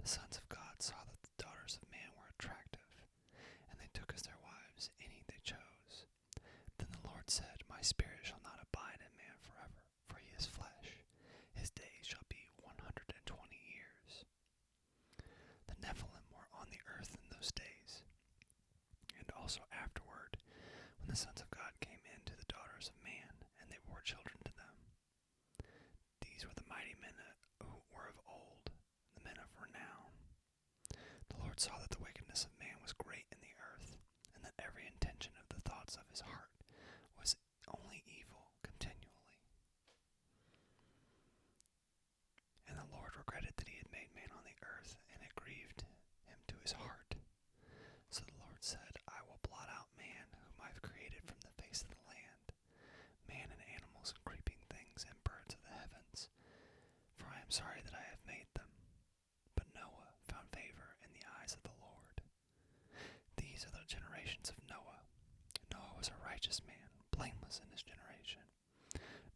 The sons of God saw that the daughters of man were attractive, and they took as their wives any they chose. Then the Lord said, My spirit shall not abide in man forever, for he is flesh. His days shall be 120 years. The Nephilim were on the earth in those days, and also afterward, when the sons of God came in to the daughters of man, and they bore children to them. These were the mighty men who were of old, the men of renown. The Lord saw that the wickedness of man was great in the earth, and that every intention of the thoughts of his heart was only evil continually. And the Lord regretted that he had made man on the earth, and it grieved him to his heart. So the Lord said, I will blot out man, whom I have created from the face of the land, man and animals and creeping things and birds of the heavens, for I am sorry that I have made them. But Noah found favor in the eyes of the Lord. These are the generations of Noah. Noah was a righteous man, blameless in his generation.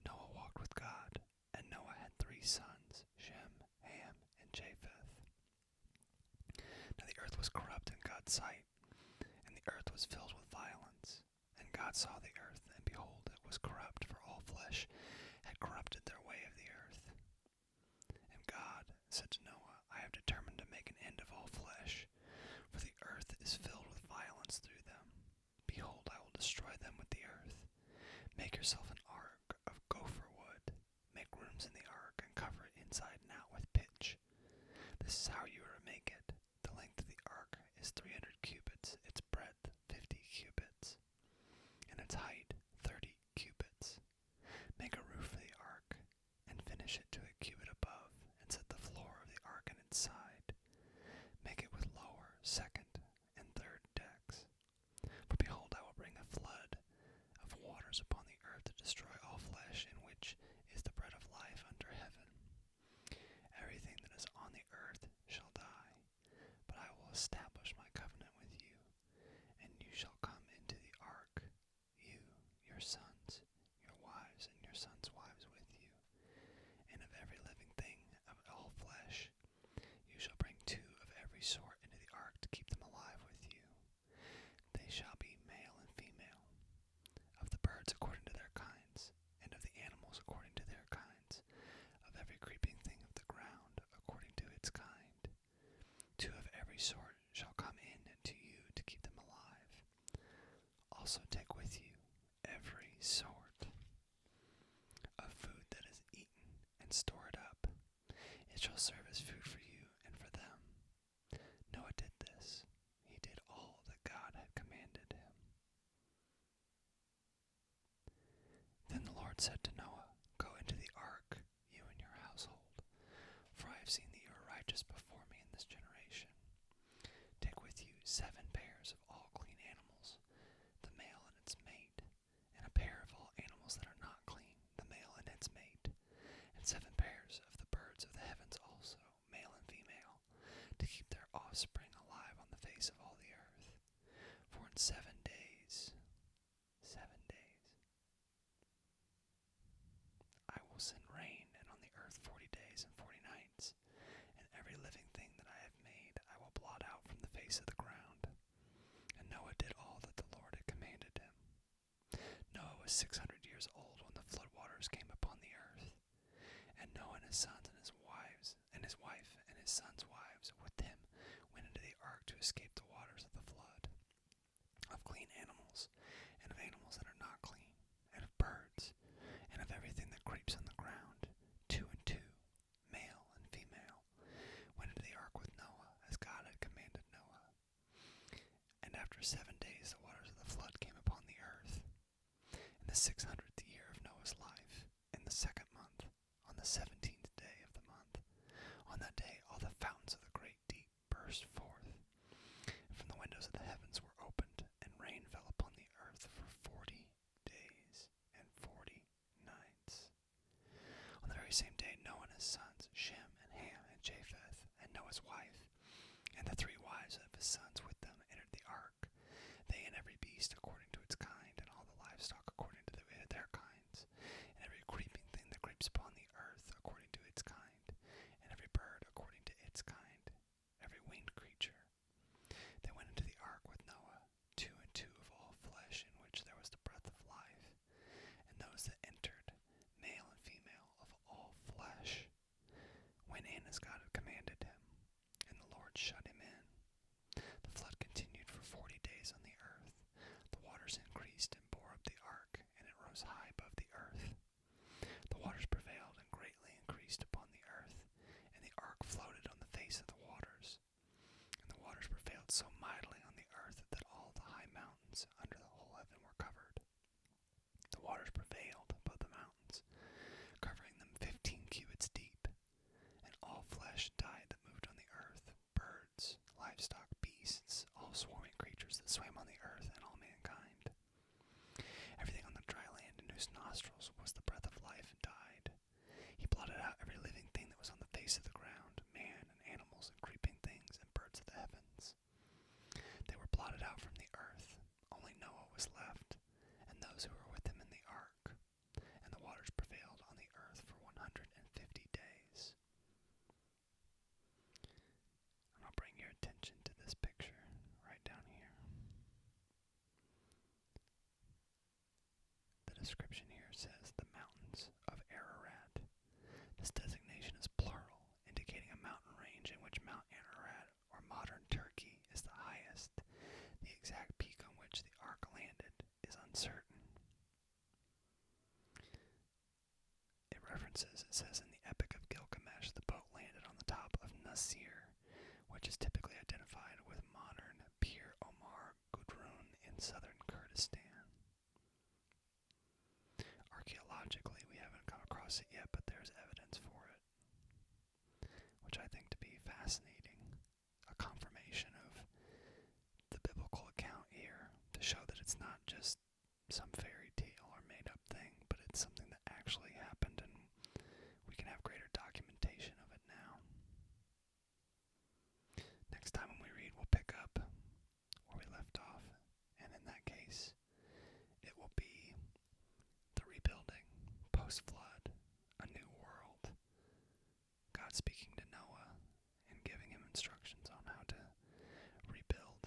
Noah walked with God, and Noah had 3 sons, Shem, Ham, and Japheth. Now the earth was corrupt in God's sight, and the earth was filled with violence. And God saw the earth, and behold, it was corrupt, for all flesh had corrupted their way of the earth. And God said to Noah, I have determined to make an end of all flesh, for the earth is filled with violence through them. Behold, I will destroy them with the earth. Make yourself an ark of gopher wood. Make rooms in the ark, and cover it inside and out with pitch. This is how you are to make it. The length of the ark is 300 cubits, its breadth 50 cubits, and its height 30 cubits. Make a roof for the ark, and finish it to a cubit above, and set the floor of the ark in its side. Make it with lower, second, and third decks. For behold, I will bring a flood of waters upon the earth to destroy all flesh, in which is the bread of life under heaven. Everything that is on the earth shall die, but I will establish my covenant with you, and you shall come into the ark, you, your sons, your wives, and your sons' wives with you. And of every living thing of all flesh, you shall bring 2 of every sort into the ark to keep them alive with you. They shall be male and female, of the birds according to their kinds, and of the animals according to their kinds, of every creeping thing of the ground according to its kind. 2 of every sort shall come in to you to keep them alive. Also take with you every sort of food that is eaten, and store it up. It shall serve as food for you and for them. Noah did this. He did all that God had commanded him. Then the Lord said to Noah, Go into the ark, you and your household, for I have seen that you are righteous before me in this generation. Take with you 7 pairs of all clean animals, the male and its mate, and a pair of all animals that are not clean, the male and its mate, and 7 pairs of the birds of the heavens also, male and female, to keep their offspring alive on the face of all the earth. For in 7 days, I will send rain, and on the earth 40 days and 40 nights, and every living thing that I have made I will blot out from the face of the ground. And Noah did all that the Lord had commanded him. Noah was 600 years old when the flood waters came upon the earth. And Noah and his sons and his wives, and his wife and his sons' wives with him went into the ark to escape the waters of the flood, of clean animals, and of animals that are not clean, and of birds, and of everything that creeps on the ground. 2 and 2, male and female, went into the ark with Noah, as God had commanded Noah. And after 7 days the waters of the flood came upon the earth. In the 600th year of Noah's life, in the 2nd month, on the 17th day of the month, on that day all the fountains of the great deep burst forth, and from the windows of the heavens were opened, and rain fell upon the earth for 40 days and 40 nights. On the very same day Noah and his sons, Shem and Ham and Japheth, and Noah's wife, and the 3 wives of his sons with them entered the ark, they and every beast according to its kind, and all the livestock according to their kinds, and every creeping thing that creeps upon the earth according description here says the mountains of Ararat. This designation is plural, indicating a mountain range in which Mount Ararat, or modern Turkey, is the highest. The exact peak on which the ark landed is uncertain. It says in the Epic of Gilgamesh, the boat landed on the top of Nasir, which is typically identified with modern Pir Omar Gudrun in southern Kurdistan. Archaeologically, we haven't come across it yet, but there's evidence for it, which I think to be fascinating. A confirmation of the biblical account here to show that it's not just some fairy tale or made up thing, but it's something that actually happened, and we can have greater documentation of it now. Next time when we read, we'll pick up where we left off, and in that case, it will be the rebuilding, post-flood, a new world, God speaking to Noah and giving him instructions on how to rebuild.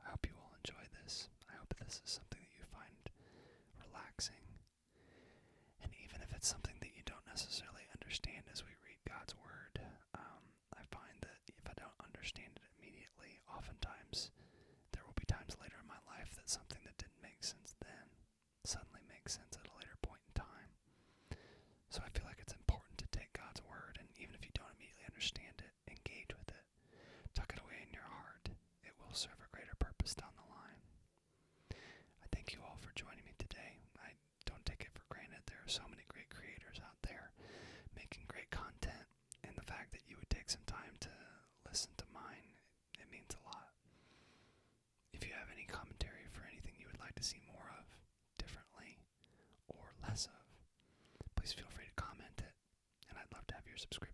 I hope you all enjoy this. I hope this is something that you find relaxing. And even if it's something that you don't necessarily understand as we read God's Word, I find that if I don't understand it immediately, oftentimes there will be times later in my life that something that didn't make sense then suddenly makes sense at a later point in time. So I feel like it's important to take God's Word, and even if you don't immediately understand it, engage with it. Tuck it away in your heart. It will serve a greater purpose down the line. I thank you all for joining me today. I don't take it for granted. There are so many great creators out there making great content, and the fact that you would take some time to listen to mine, it means a lot. If you have any commentary for anything you would like to see more of, differently, or less of, please feel free to comment it, and I'd love to have your subscription.